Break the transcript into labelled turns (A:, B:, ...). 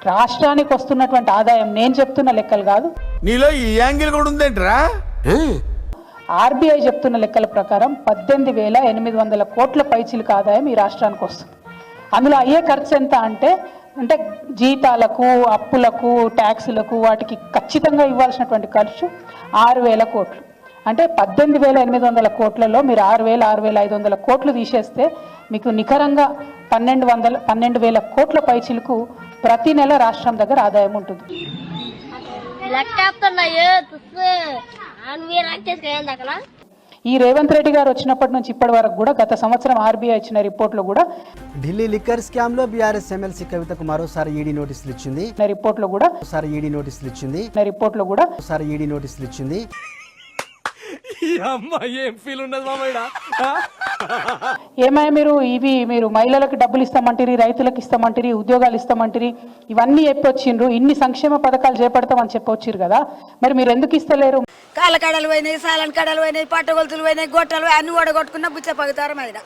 A: రాష్ట్రానికి వస్తున్నటువంటి ఆదాయం నేను చెప్తున్న లెక్కలు కాదు,
B: నీలో ఈ యాంగిల్ కూడా ఉందేంట్రా?
A: ఆర్బీఐ చెప్తున్న లెక్కల ప్రకారం 18,800 కోట్ల పైచిలకు ఆదాయం ఈ రాష్ట్రానికి వస్తుంది. అందులో అయ్యే ఖర్చు ఎంత అంటే జీతాలకు, అప్పులకు, ట్యాక్సులకు, వాటికి ఖచ్చితంగా ఇవ్వాల్సినటువంటి ఖర్చు 6,000 కోట్లు. అంటే 18,800 కోట్లలో మీరు 6,500 కోట్లు తీసేస్తే మీకు నికరంగా 12,000 కోట్ల పైచిలకు ప్రతి నెల రాష్ట్రం దగ్గర ఆదాయం ఉంటుంది. ఈ రేవంత్ రెడ్డి గారు వచ్చినప్పటి నుంచి ఇప్పటి వరకు కూడా గత సంవత్సరం ఆర్బీఐ ఇచ్చిన రిపోర్ట్లో కూడా
C: ఢిల్లీ లిక్కర్ స్కామ్ లో బీఆర్ఎస్ ఎమ్మెల్సీ కవితకు మరోసారి ఈడీ నోటీసులు ఇచ్చింది.
A: రిపోర్ట్లో
C: ఇచ్చింది.
A: ఏమయ్య మీరు మహిళలకు డబ్బులు ఇస్తామంటారు, రైతులకు ఇస్తామంటారు, ఉద్యోగాలు ఇస్తామంటారు, ఇవన్నీ చెప్పొచ్చిండ్రు, ఇన్ని సంక్షేమ పథకాలు చేపడతామని చెప్పొచ్చిరు కదా, మరి మీరు ఎందుకు ఇస్తలేరు?
D: కాళ్ళ కడలు పోయినాయి, సాలన్ కడలు పోయినాయి, పట్టగొలుతులు పోయినాయి, గొట్టలు అన్ని ఓడగొట్టుకున్న బుచ్చ పగుతారం అయినా